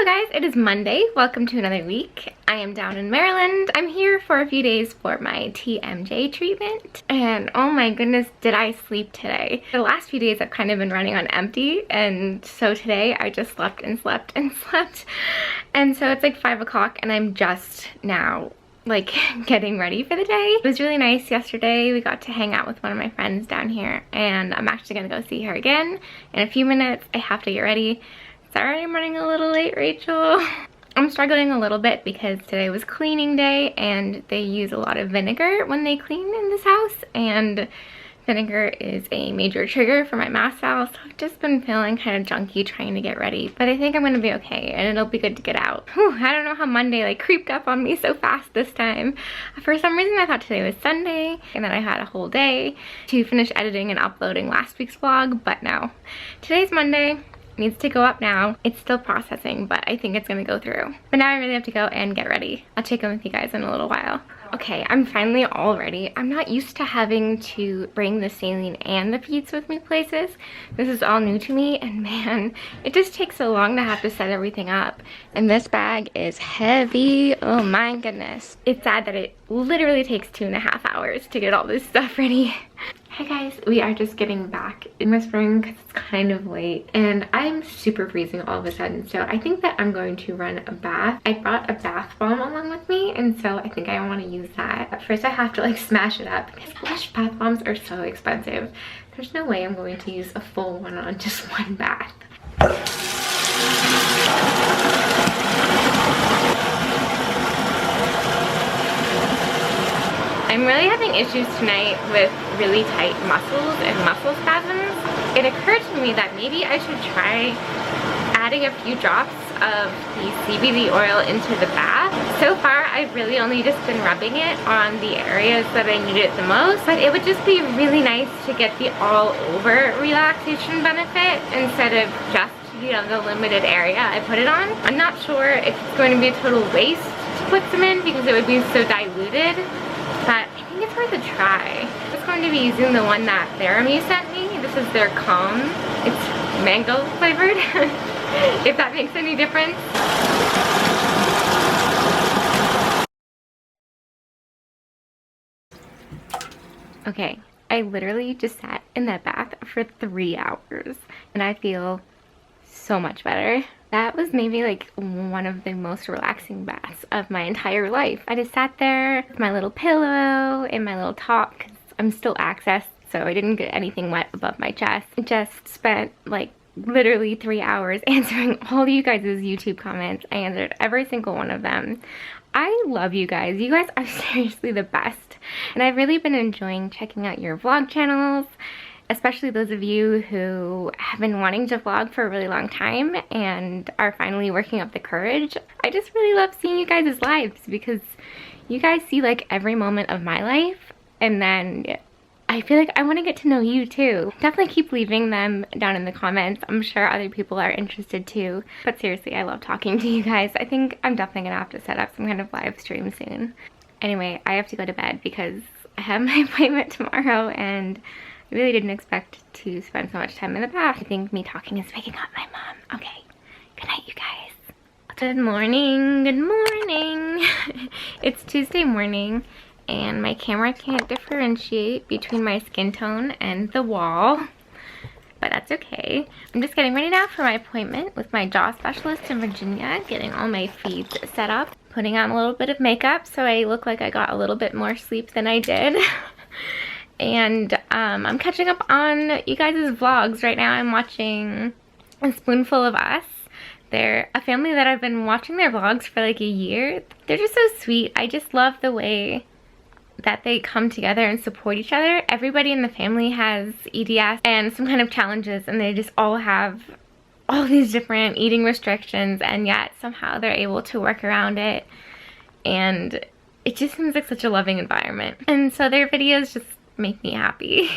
Hello guys, it is Monday. Welcome to another week. I am down in Maryland. I'm here for a few days for my TMJ treatment. And oh my goodness, did I sleep today. The last few days I've kind of been running on empty, and so today I just slept and slept and slept. And so it's like 5 o'clock and I'm just now like getting ready for the day. It was really nice yesterday. We got to hang out with one of my friends down here, and I'm actually gonna go see her again in a few minutes. I have to get ready. Sorry I'm running a little late, Rachel. I'm struggling a little bit because today was cleaning day and they use a lot of vinegar when they clean in this house, and vinegar is a major trigger for my mast cells. So I've just been feeling kind of junky trying to get ready, but I think I'm gonna be okay and it'll be good to get out. Whew, I don't know how Monday like creeped up on me so fast this time. For some reason I thought today was Sunday and then I had a whole day to finish editing and uploading last week's vlog, but no. Today's Monday. Needs to go up now. It's still processing, but I think it's gonna go through. But now I really have to go and get ready. I'll check in with you guys in a little while. Okay, I'm finally all ready. I'm not used to having to bring the saline and the feeds with me places. This is all new to me, and man, it just takes so long to have to set everything up. And this bag is heavy. Oh my goodness. It's sad that it literally takes 2.5 hours to get all this stuff ready. Hi guys, we are just getting back in my spring because it's kind of late and I'm super freezing all of a sudden, so I think that I'm going to run a bath. I brought a bath bomb along with me, and so I think I want to use that. At first I have to like smash it up because Lush bath bombs are so expensive. There's no way I'm going to use a full one on just one bath. I'm really having issues tonight with really tight muscles and muscle spasms. It occurred to me that maybe I should try adding a few drops of the CBD oil into the bath. So far, I've really only just been rubbing it on the areas that I need it the most, but it would just be really nice to get the all-over relaxation benefit instead of just, you know, the limited area I put it on. I'm not sure if it's going to be a total waste to put some in because it would be so diluted, but I think it's worth a try. I'm just going to be using the one that Theramee sent me. This is their Calm. It's mango flavored, if that makes any difference. Okay, I literally just sat in that bath for 3 hours and I feel so much better. That was maybe like one of the most relaxing baths of my entire life. I just sat there with my little pillow and my little top because I'm still accessed, so I didn't get anything wet above my chest. I just spent like literally 3 hours answering all you guys' YouTube comments. I answered every single one of them. I love you guys. You guys are seriously the best. And I've really been enjoying checking out your vlog channels, especially those of you who have been wanting to vlog for a really long time and are finally working up the courage. I just really love seeing you guys' lives because you guys see like every moment of my life, and then I feel like I want to get to know you too. Definitely keep leaving them down in the comments. I'm sure other people are interested too. But seriously, I love talking to you guys. I think I'm definitely gonna have to set up some kind of live stream soon. Anyway, I have to go to bed because I have my appointment tomorrow and I really didn't expect to spend so much time in the bath. I think me talking is waking up my mom. Okay, good night you guys. Good morning, good morning. It's Tuesday morning and my camera can't differentiate between my skin tone and the wall, but that's okay. I'm just getting ready now for my appointment with my jaw specialist in Virginia, getting all my feeds set up, putting on a little bit of makeup so I look like I got a little bit more sleep than I did. And I'm catching up on you guys' vlogs right now. I'm watching A Spoonful of Us. They're a family that I've been watching their vlogs for like a year. They're just so sweet. I just love the way that they come together and support each other. Everybody in the family has EDS and some kind of challenges, and they just all have all these different eating restrictions, and yet somehow they're able to work around it, and it just seems like such a loving environment. And so their videos just make me happy.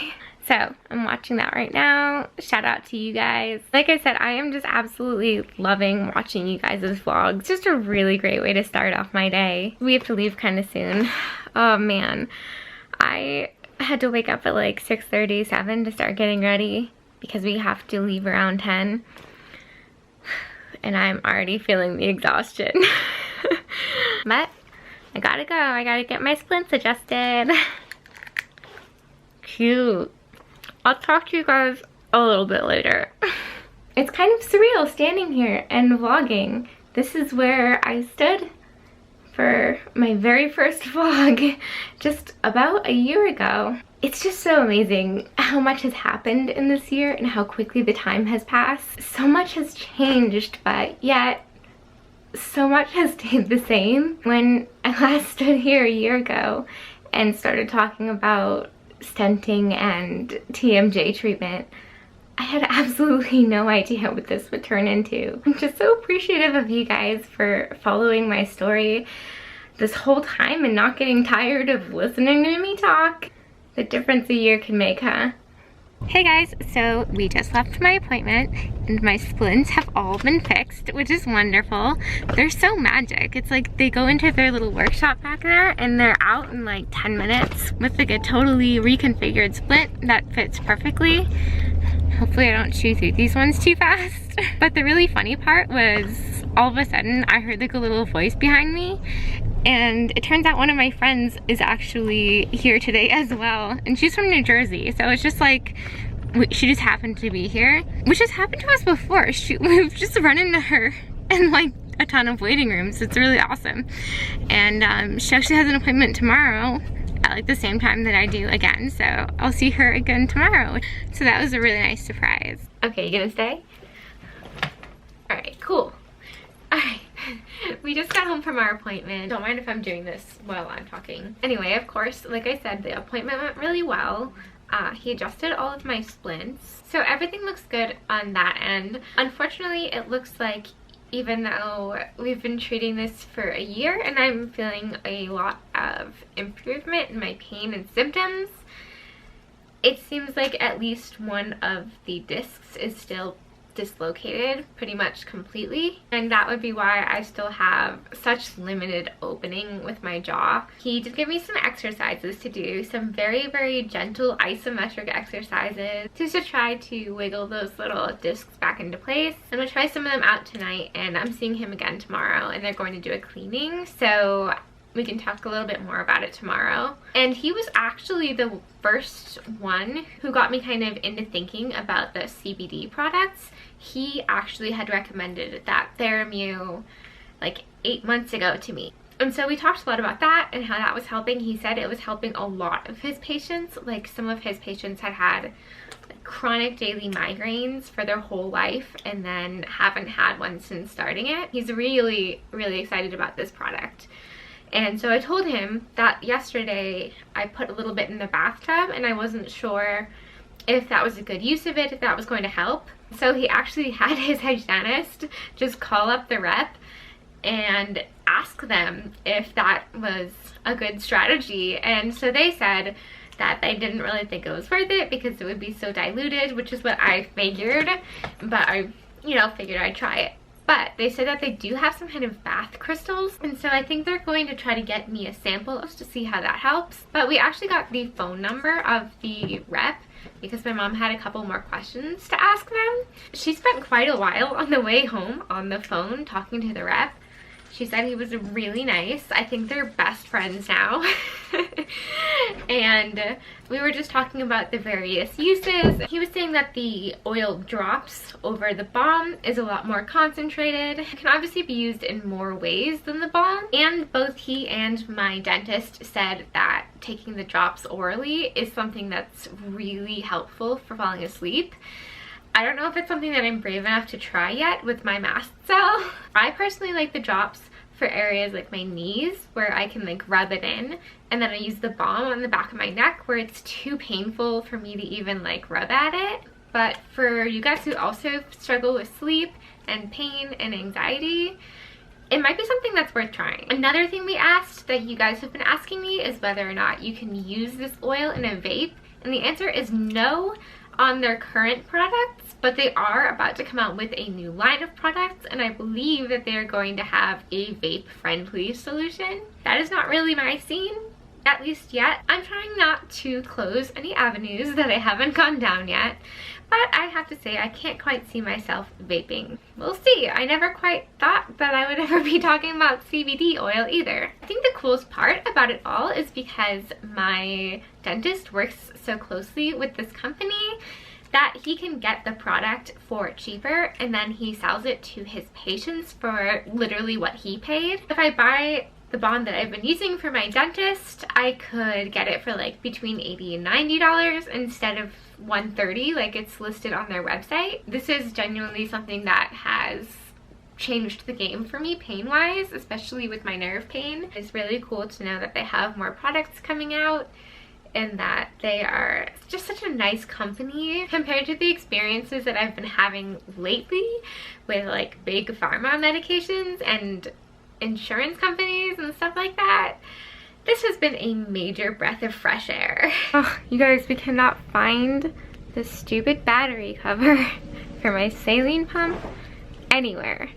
So I'm watching that right now. Shout out to you guys. Like I said, I am just absolutely loving watching you guys' vlogs. It's just a really great way to start off my day. We have to leave kind of soon. Oh man, I had to wake up at like 6:37 to start getting ready because we have to leave around 10. and I'm already feeling the exhaustion. But I gotta go. I gotta get my splints adjusted. Cute. I'll talk to you guys a little bit later. It's kind of surreal standing here and vlogging. This is where I stood for my very first vlog just about a year ago. It's just so amazing how much has happened in this year and how quickly the time has passed. So much has changed, but yet so much has stayed the same. When I last stood here a year ago and started talking about stenting and TMJ treatment, I had absolutely no idea what this would turn into. I'm just so appreciative of you guys for following my story this whole time and not getting tired of listening to me talk. The difference a year can make, huh? Hey guys, so we just left my appointment and my splints have all been fixed, which is wonderful. They're so magic. It's like they go into their little workshop back there and they're out in like 10 minutes with like a totally reconfigured splint that fits perfectly. Hopefully I don't chew through these ones too fast. But the really funny part was all of a sudden I heard like a little voice behind me, and it turns out one of my friends is actually here today as well, and she's from New Jersey, so it's just like she just happened to be here, which has happened to us before. We've just run into her in like a ton of waiting rooms. It's really awesome. And she actually has an appointment tomorrow at like the same time that I do again, so I'll see her again tomorrow. So that was a really nice surprise. Okay, you gonna stay? All right, cool. All right. We just got home from our appointment. Don't mind if I'm doing this while I'm talking. Anyway, of course, like I said, the appointment went really well. He adjusted all of my splints, so everything looks good on that end. Unfortunately, it looks like even though we've been treating this for a year and I'm feeling a lot of improvement in my pain and symptoms, it seems like at least one of the discs is still dislocated pretty much completely, and that would be why I still have such limited opening with my jaw. He did give me some exercises to do, some very gentle isometric exercises just to try to wiggle those little discs back into place. I'm gonna try some of them out tonight, and I'm seeing him again tomorrow and they're going to do a cleaning, so we can talk a little bit more about it tomorrow. And he was actually the first one who got me kind of into thinking about the CBD products. He actually had recommended that Theramu like 8 months ago to me. And so we talked a lot about that and how that was helping. He said it was helping a lot of his patients. Like some of his patients had like chronic daily migraines for their whole life and then haven't had one since starting it. He's really excited about this product. And so I told him that yesterday I put a little bit in the bathtub and I wasn't sure if that was a good use of it, if that was going to help. So he actually had his hygienist just call up the rep and ask them if that was a good strategy. And so they said that they didn't really think it was worth it because it would be so diluted, which is what I figured, but I, figured I'd try it. But they said that they do have some kind of bath crystals, and so I think they're going to try to get me a sample just to see how that helps. But we actually got the phone number of the rep because my mom had a couple more questions to ask them. She spent quite a while on the way home on the phone talking to the rep. She said he was really nice. I think they're best friends now. And we were just talking about the various uses. He was saying that the oil drops over the balm is a lot more concentrated. It can obviously be used in more ways than the balm. And both he and my dentist said that taking the drops orally is something that's really helpful for falling asleep. I don't know if it's something that I'm brave enough to try yet with my mast cell. I personally like the drops for areas like my knees where I can like rub it in, and then I use the balm on the back of my neck where it's too painful for me to even like rub at it. But for you guys who also struggle with sleep and pain and anxiety, it might be something that's worth trying. Another thing we asked that you guys have been asking me is whether or not you can use this oil in a vape, and the answer is no on their current products, but they are about to come out with a new line of products, and I believe that they are going to have a vape friendly solution. That is not really my scene, at least yet. I'm trying not to close any avenues that I haven't gone down yet, but I have to say I can't quite see myself vaping. We'll see. I never quite thought that I would ever be talking about CBD oil either. I think the coolest part about it all is because my dentist works so closely with this company that he can get the product for cheaper and then he sells it to his patients for literally what he paid. If I buy the bond that I've been using for my dentist, I could get it for like between $80 and $90 instead of $130 like it's listed on their website. This is genuinely something that has changed the game for me pain-wise, especially with my nerve pain. It's really cool to know that they have more products coming out and that they are just such a nice company compared to the experiences that I've been having lately with like big pharma medications and insurance companies and stuff like that. This has been a major breath of fresh air. Oh, you guys, we cannot find the stupid battery cover for my saline pump anywhere.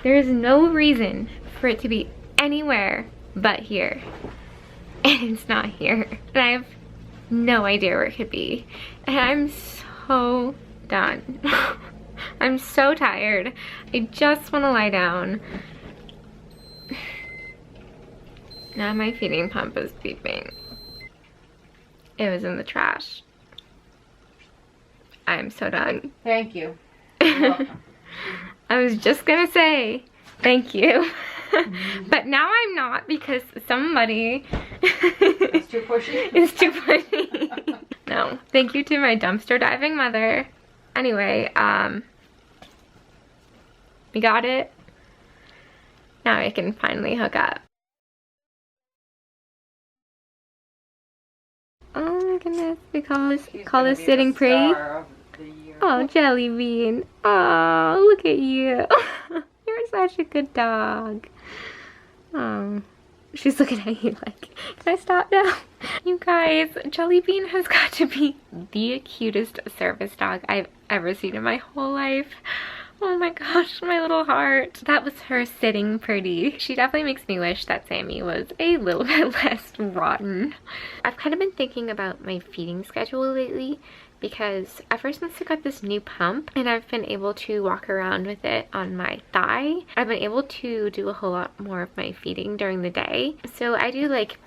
There is no reason for it to be anywhere but here. And it's not here. And I have no idea where it could be. And I'm so done. I'm so tired. I just want to lie down. Now my feeding pump is beeping. It was in the trash. I'm so done. Thank you. You're welcome. I was just gonna say thank you. But now I'm not because somebody It's too pushy? is too pushy. No, thank you to my dumpster diving mother. Anyway, we got it. Now I can finally hook up. Oh my goodness, we call this sitting pretty. Oh, Jelly Bean. Oh, look at you. You're such a good dog. Oh, she's looking at you like, can I stop now? You guys, Jelly Bean has got to be the cutest service dog I've ever seen in my whole life. Oh my gosh, my little heart. That was her sitting pretty. She definitely makes me wish that Sammy was a little bit less rotten. I've kind of been thinking about my feeding schedule lately because ever since I got this new pump and I've been able to walk around with it on my thigh, I've been able to do a whole lot more of my feeding during the day. So I do like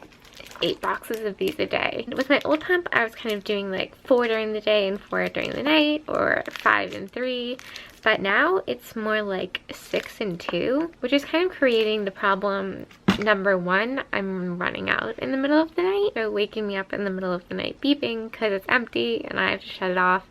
8 boxes of these a day. With my old pump, I was kind of doing like 4 during the day and 4 during the night, or 5 and 3. But now it's more like 6 and 2, which is kind of creating the problem. Number 1, I'm running out in the middle of the night. So waking me up in the middle of the night beeping because it's empty and I have to shut it off.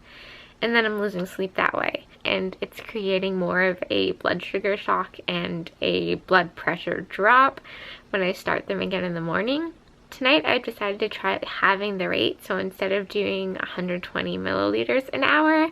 And then I'm losing sleep that way. And it's creating more of a blood sugar shock and a blood pressure drop when I start them again in the morning. Tonight I've decided to try having the rate. So instead of doing 120 milliliters an hour,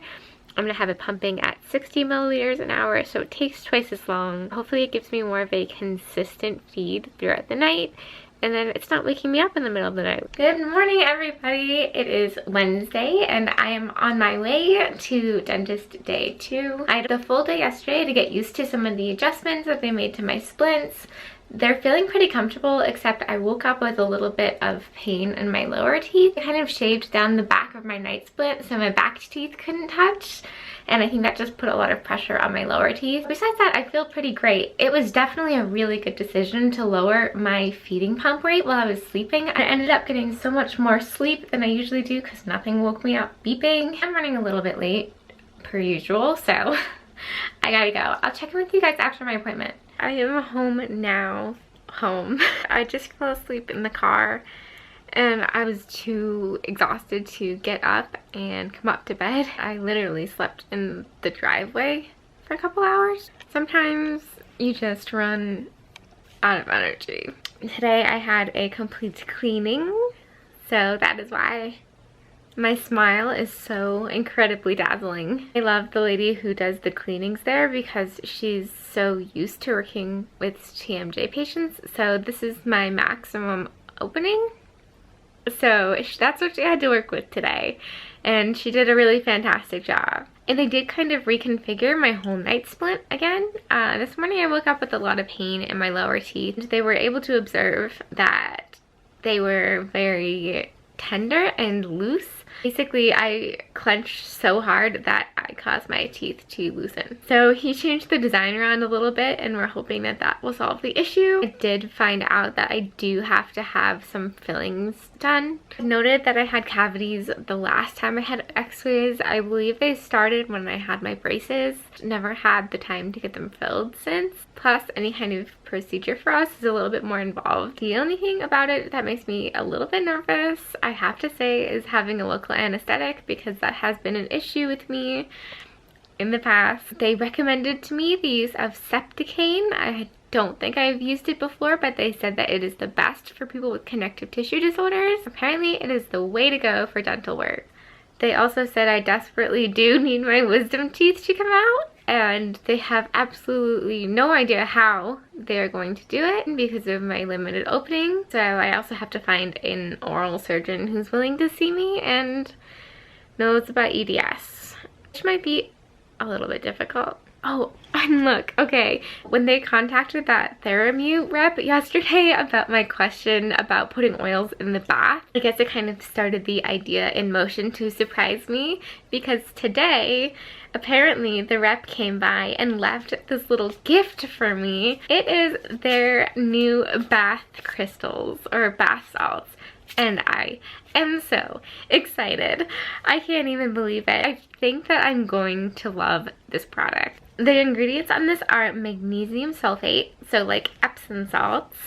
I'm going to have it pumping at 60 milliliters an hour, so it takes twice as long. Hopefully it gives me more of a consistent feed throughout the night, and then it's not waking me up in the middle of the night. Good morning, everybody. It is Wednesday, and I am on my way to dentist day 2. I had the full day yesterday to get used to some of the adjustments that they made to my splints. They're feeling pretty comfortable, except I woke up with a little bit of pain in my lower teeth. I kind of shaved down the back of my night splint so my back teeth couldn't touch, and I think that just put a lot of pressure on my lower teeth. Besides that, I feel pretty great. It was definitely a really good decision to lower my feeding pump rate while I was sleeping. I ended up getting so much more sleep than I usually do because nothing woke me up beeping. I'm running a little bit late, per usual, so I gotta go. I'll check in with you guys after my appointment. I am home now. I just fell asleep in the car and I was too exhausted to get up and come up to bed. I literally slept in the driveway for a couple hours. Sometimes you just run out of energy. Today I had a complete cleaning, so that is why my smile is so incredibly dazzling. I love the lady who does the cleanings there because she's so used to working with TMJ patients. So this is my maximum opening. So that's what she had to work with today. And she did a really fantastic job. And they did kind of reconfigure my whole night splint again. This morning I woke up with a lot of pain in my lower teeth. They were able to observe that They were very tender and loose. Basically, I clenched so hard that I caused my teeth to loosen. So he changed the design around a little bit, and we're hoping that that will solve the issue. I did find out that I do have to have some fillings done. I noted that I had cavities the last time I had x-rays. I believe they started when I had my braces. Never had the time to get them filled since. Plus, any kind of procedure for us is a little bit more involved. The only thing about it that makes me a little bit nervous, I have to say, is having a local anesthetic, because that has been an issue with me in the past. They recommended to me the use of Septicane. I don't think I've used it before, but they said that it is the best for people with connective tissue disorders. Apparently, it is the way to go for dental work. They also said I desperately do need my wisdom teeth to come out, and they have absolutely no idea how they're going to do it because of my limited opening. So I also have to find an oral surgeon who's willing to see me and knows about EDS, which might be a little bit difficult. Oh, and look, okay, when they contacted that TheraMU rep yesterday about my question about putting oils in the bath, I guess it kind of started the idea in motion to surprise me, because today, apparently the rep came by and left this little gift for me. It is their new bath crystals, or bath salts. And I am so excited. I can't even believe it. I think that I'm going to love this product. The ingredients on this are magnesium sulfate, so like Epsom salts,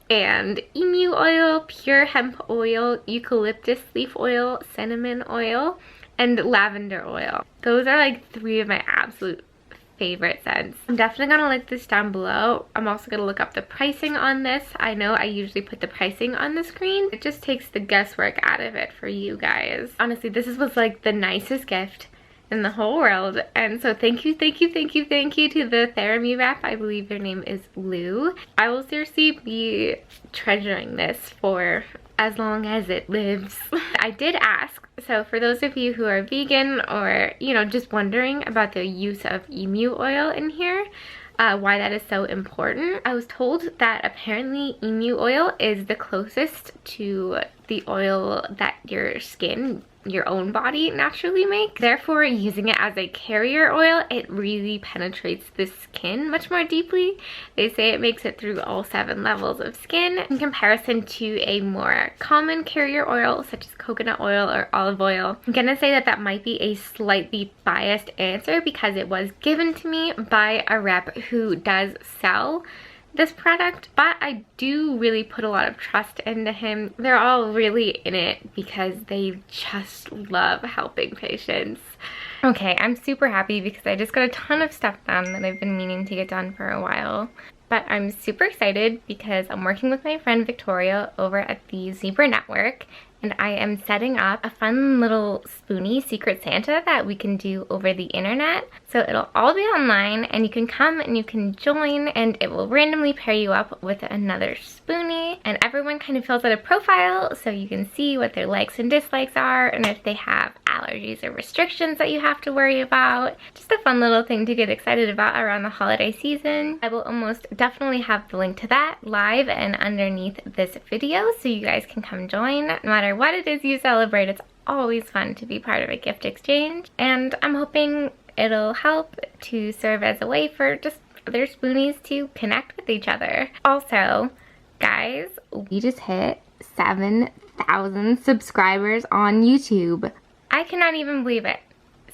and emu oil, pure hemp oil, eucalyptus leaf oil, cinnamon oil, and lavender oil. Those are like 3 of my absolute favorite scents. I'm definitely gonna link this down below. I'm also gonna look up the pricing on this. I know I usually put the pricing on the screen. It just takes the guesswork out of it for you guys. Honestly, this was like the nicest gift in the whole world, and so thank you to the TheraMU rep. I believe their name is Lou. I will seriously be treasuring this for as long as it lives. I did ask, so for those of you who are vegan or, you know, just wondering about the use of emu oil in here, why that is so important, I was told that apparently emu oil is the closest to the oil that your skin, your own body naturally makes. Therefore, using it as a carrier oil, it really penetrates the skin much more deeply. They say it makes it through all 7 levels of skin in comparison to a more common carrier oil such as coconut oil or olive oil. I'm gonna say that that might be a slightly biased answer because it was given to me by a rep who does sell this product, but I do really put a lot of trust into him. They're all really in it because they just love helping patients. Okay, I'm super happy because I just got a ton of stuff done that I've been meaning to get done for a while. But I'm super excited because I'm working with my friend Victoria over at the Zebra Network, and I am setting up a fun little Spoonie Secret Santa that we can do over the internet. So it'll all be online, and you can come and you can join, and it will randomly pair you up with another Spoonie, and everyone kind of fills out a profile so you can see what their likes and dislikes are, and if they have allergies or restrictions that you have to worry about. Just a fun little thing to get excited about around the holiday season. I will almost definitely have the link to that live and underneath this video so you guys can come join. No matter what it is you celebrate, it's always fun to be part of a gift exchange, and I'm hoping it'll help to serve as a way for just other Spoonies to connect with each other. Also, guys, we just hit 7,000 subscribers on YouTube. I cannot even believe it.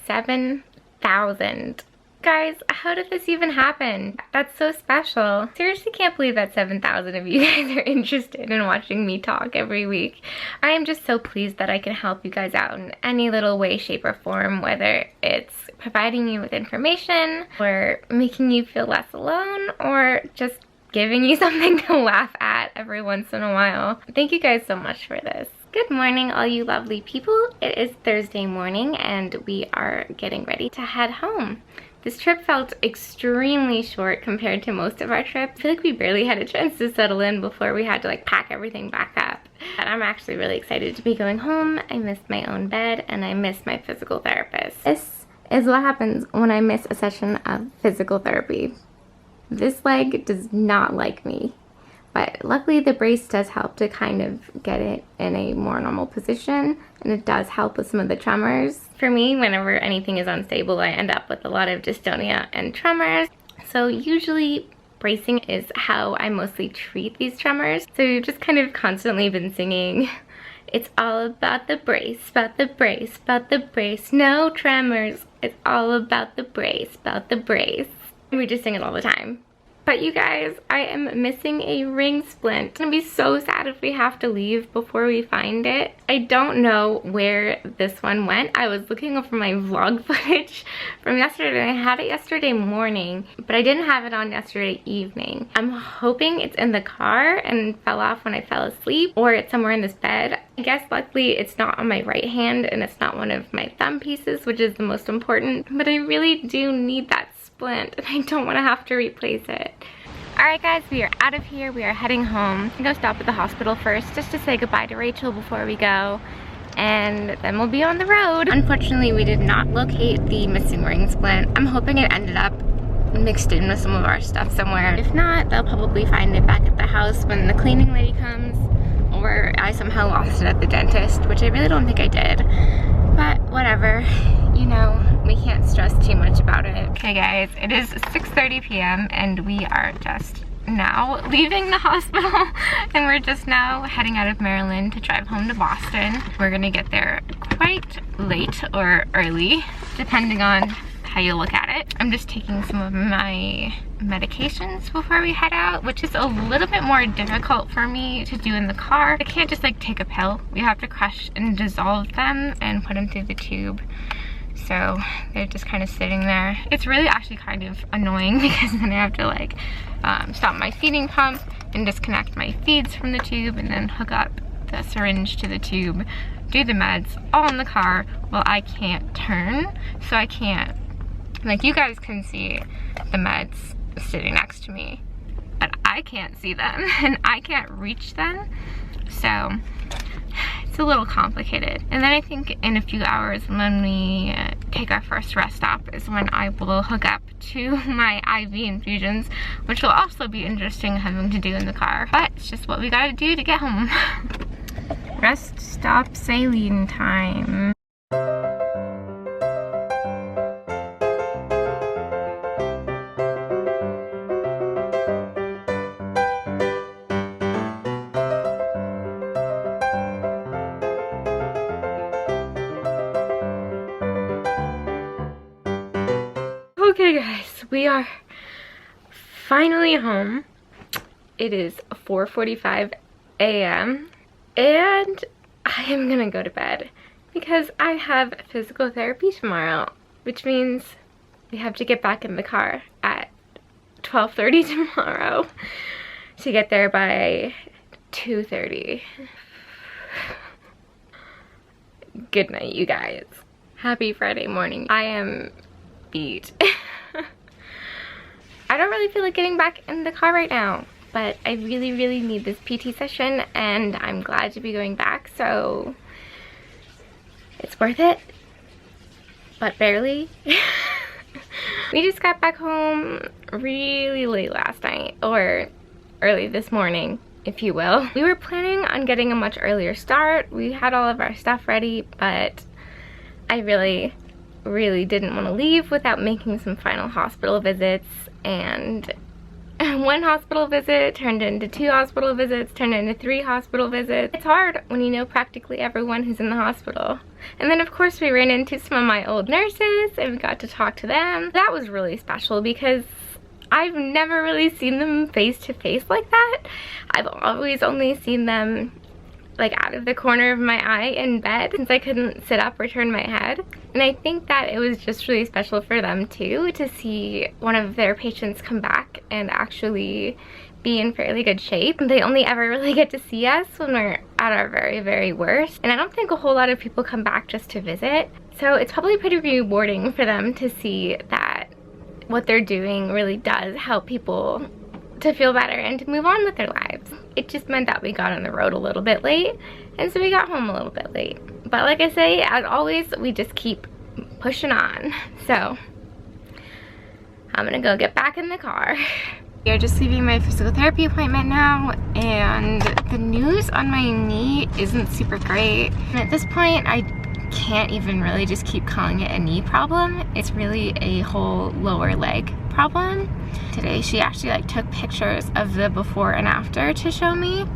7,000. Guys, how did this even happen? That's so special. Seriously can't believe that 7,000 of you guys are interested in watching me talk every week. I am just so pleased that I can help you guys out in any little way, shape, or form, whether it's providing you with information, or making you feel less alone, or just giving you something to laugh at every once in a while. Thank you guys so much for this. Good morning, all you lovely people. It is Thursday morning, and we are getting ready to head home. This trip felt extremely short compared to most of our trips. I feel like we barely had a chance to settle in before we had to like pack everything back up. But I'm actually really excited to be going home. I missed my own bed, and I miss my physical therapist. This is what happens when I miss a session of physical therapy. This leg does not like me. But luckily the brace does help to kind of get it in a more normal position, and it does help with some of the tremors. For me, whenever anything is unstable, I end up with a lot of dystonia and tremors. So usually bracing is how I mostly treat these tremors. So you've just kind of constantly been singing, it's all about the brace, about the brace, about the brace, no tremors. It's all about the brace, about the brace. We just sing it all the time. But you guys, I am missing a ring splint. It's gonna be so sad if we have to leave before we find it. I don't know where this one went. I was looking over my vlog footage from yesterday. I had it yesterday morning, but I didn't have it on yesterday evening. I'm hoping it's in the car and fell off when I fell asleep, or it's somewhere in this bed. I guess luckily it's not on my right hand and it's not one of my thumb pieces, which is the most important, but I really do need that splint and I don't want to have to replace it. Alright guys, we are out of here. We are heading home. I'm gonna stop at the hospital first just to say goodbye to Rachel before we go, and then we'll be on the road. Unfortunately, we did not locate the missing ring splint. I'm hoping it ended up mixed in with some of our stuff somewhere. If not, they'll probably find it back at the house when the cleaning lady comes, or I somehow lost it at the dentist, which I really don't think I did. But whatever, you know, we can't stress too much about it. Okay guys, it is 6:30 p.m. and we are just now leaving the hospital and we're just now heading out of Maryland to drive home to Boston. We're gonna get there quite late or early, depending on how you look at it. I'm just taking some of my medications before we head out, which is a little bit more difficult for me to do in the car. I can't just like take a pill. We have to crush and dissolve them and put them through the tube. So they're just kind of sitting there. It's really actually kind of annoying because then I have to like stop my feeding pump and disconnect my feeds from the tube and then hook up the syringe to the tube, do the meds all in the car while I can't turn. So I can't, like, you guys can see the meds sitting next to me, but I can't see them and I can't reach them. So it's a little complicated. And then I think in a few hours when we take our first rest stop is when I will hook up to my IV infusions, which will also be interesting having to do in the car. But it's just what we gotta do to get home. Rest stop saline time. Okay guys, we are finally home. It is 4:45 a.m. and I am gonna go to bed because I have physical therapy tomorrow, which means we have to get back in the car at 12:30 tomorrow to get there by 2:30. Good night, you guys. Happy Friday morning. I am beat. I don't really feel like getting back in the car right now, but I really, really need this PT session and I'm glad to be going back, so it's worth it, but barely. We just got back home really late last night, or early this morning, if you will. We were planning on getting a much earlier start. We had all of our stuff ready, but I really didn't want to leave without making some final hospital visits, and one hospital visit turned into 2 hospital visits, turned into 3 hospital visits. It's hard when you know practically everyone who's in the hospital. And then of course we ran into some of my old nurses and we got to talk to them. That was really special because I've never really seen them face to face like that. I've always only seen them like out of the corner of my eye in bed since I couldn't sit up or turn my head. And I think that it was just really special for them too to see one of their patients come back and actually be in fairly good shape. They only ever really get to see us when we're at our very, very worst. And I don't think a whole lot of people come back just to visit. So it's probably pretty rewarding for them to see that what they're doing really does help people to feel better and to move on with their lives. It just meant that we got on the road a little bit late, and so we got home a little bit late. But like I say, as always, we just keep pushing on. So I'm gonna go get back in the car We are just leaving my physical therapy appointment now, and the news on my knee isn't super great. And at this point, I can't even really just keep calling it a knee problem. It's really a whole lower leg problem. Today, she actually like took pictures of the before and after to show me,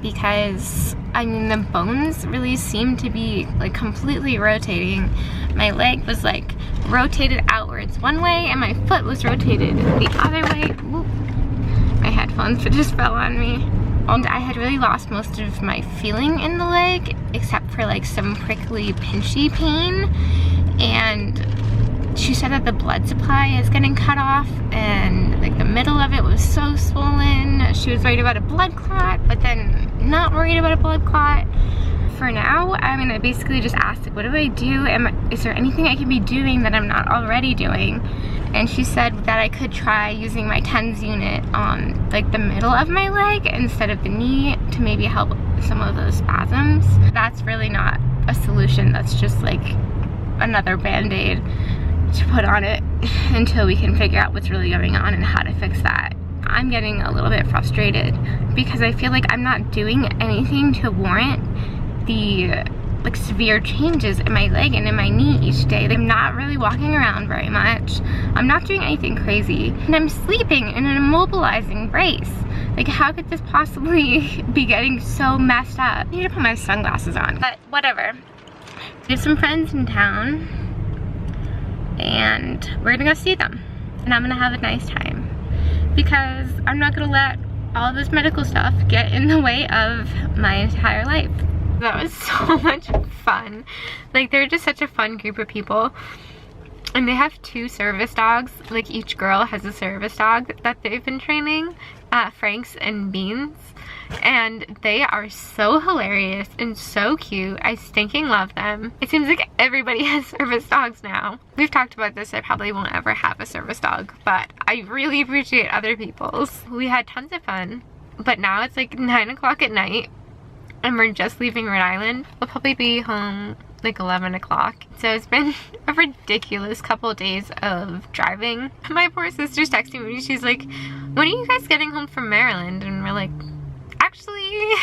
because I mean the bones really seem to be like completely rotating. My leg was like rotated outwards one way and my foot was rotated the other way. Ooh. My headphones just fell on me. And I had really lost most of my feeling in the leg, except for like some prickly pinchy pain. And she said that the blood supply is getting cut off, and like the middle of it was so swollen. She was worried about a blood clot, but then not worried about a blood clot. For now, I mean, I basically just asked, like, what do I do? Is there anything I can be doing that I'm not already doing? And she said that I could try using my TENS unit on like the middle of my leg instead of the knee to maybe help some of those spasms. That's really not a solution. That's just like another band-aid to put on it until we can figure out what's really going on and how to fix that. I'm getting a little bit frustrated because I feel like I'm not doing anything to warrant the like severe changes in my leg and in my knee each day. I'm not really walking around very much. I'm not doing anything crazy. And I'm sleeping in an immobilizing brace. Like, how could this possibly be getting so messed up? I need to put my sunglasses on, but whatever. I have some friends in town and we're gonna go see them. And I'm gonna have a nice time because I'm not gonna let all this medical stuff get in the way of my entire life. That was so much fun. Like, they're just such a fun group of people. And they have 2 service dogs. Like, each girl has a service dog that they've been training, Franks and Beans. And they are so hilarious and so cute. I stinking love them. It seems like everybody has service dogs now. We've talked about this. I probably won't ever have a service dog, but I really appreciate other people's. We had tons of fun, but now it's like 9 o'clock at night. And we're just leaving Rhode Island. We'll probably be home like 11 o'clock. So it's been a ridiculous couple of days of driving. My poor sister's texting me. She's like, when are you guys getting home from Maryland? And we're like, actually,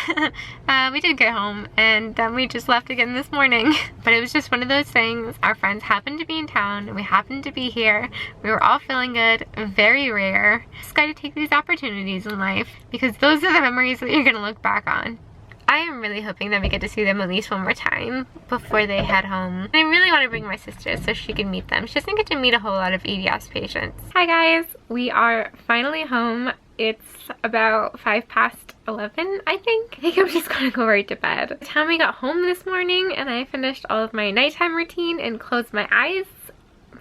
we did get home and then we just left again this morning. But it was just one of those things. Our friends happened to be in town and we happened to be here. We were all feeling good. Very rare. Just gotta take these opportunities in life because those are the memories that you're gonna look back on. I am really hoping that we get to see them at least one more time before they head home. And I really want to bring my sister so she can meet them. She doesn't get to meet a whole lot of EDS patients. Hi guys, we are finally home. It's about 11, I think. I think I'm just gonna go right to bed. By the time we got home this morning and I finished all of my nighttime routine and closed my eyes,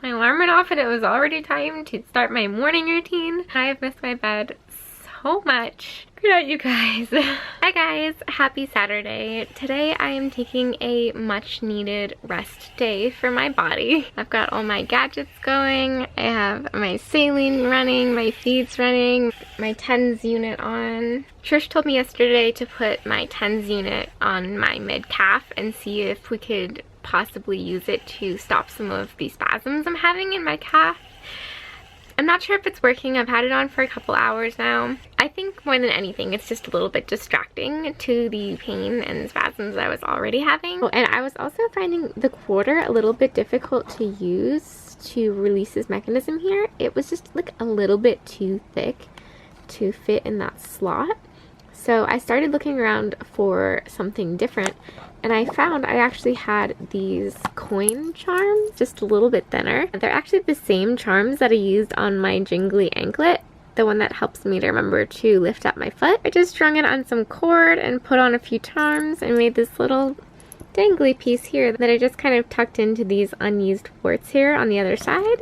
my alarm went off and it was already time to start my morning routine. I have missed my bed so much. Good night, you guys. Hi guys, happy Saturday. Today I am taking a much needed rest day for my body. I've got all my gadgets going. I have my saline running, my feeds running, my TENS unit on. Trish told me yesterday to put my TENS unit on my mid-calf and see if we could possibly use it to stop some of the spasms I'm having in my calf. I'm not sure if it's working. I've had it on for a couple hours now. I think more than anything, it's just a little bit distracting to the pain and spasms I was already having. And I was also finding the quarter a little bit difficult to use to release this mechanism here. It was just like a little bit too thick to fit in that slot. So I started looking around for something different, and I found I actually had these coin charms, just a little bit thinner. They're actually the same charms that I used on my jingly anklet, the one that helps me to remember to lift up my foot. I just strung it on some cord and put on a few charms and made this little dangly piece here that I just kind of tucked into these unused warts here on the other side.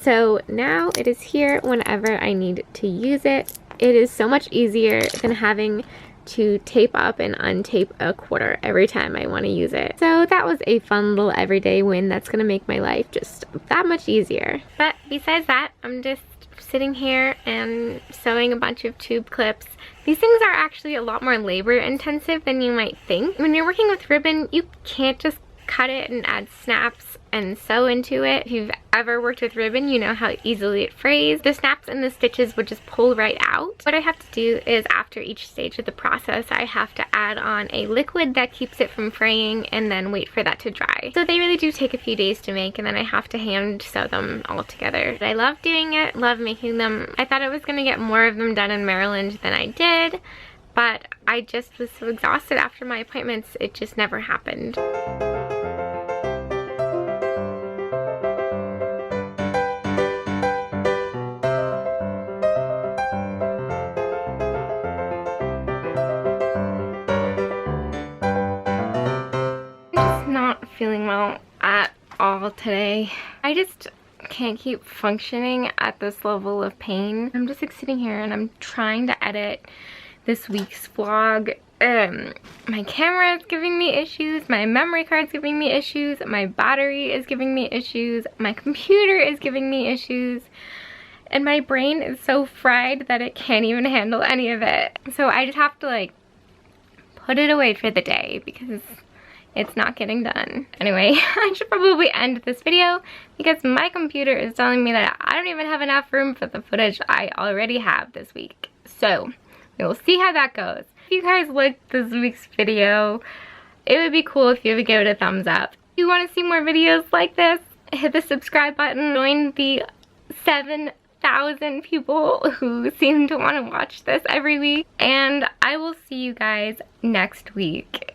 So now it is here whenever I need to use it. It is so much easier than having to tape up and untape a quarter every time I want to use it. So that was a fun little everyday win that's going to make my life just that much easier. But besides that, I'm just sitting here and sewing a bunch of tube clips. These things are actually a lot more labor intensive than you might think. When you're working with ribbon, you can't just cut it and add snaps and sew into it. If you've ever worked with ribbon, you know how easily it frays. The snaps and the stitches would just pull right out. What I have to do is after each stage of the process, I have to add on a liquid that keeps it from fraying and then wait for that to dry. So they really do take a few days to make, and then I have to hand sew them all together. But I love doing it, love making them. I thought I was gonna get more of them done in Maryland than I did, but I just was so exhausted after my appointments, it just never happened. Feeling well at all today. I just can't keep functioning at this level of pain. I'm just like sitting here and I'm trying to edit this week's vlog. My camera is giving me issues, my memory card's giving me issues, my battery is giving me issues, my computer is giving me issues, and my brain is so fried that it can't even handle any of it. So I just have to like put it away for the day because it's not getting done. Anyway, I should probably end this video because my computer is telling me that I don't even have enough room for the footage I already have this week. So, we'll see how that goes. If you guys liked this week's video, it would be cool if you would give it a thumbs up. If you want to see more videos like this, hit the subscribe button. Join the 7,000 people who seem to want to watch this every week. And I will see you guys next week.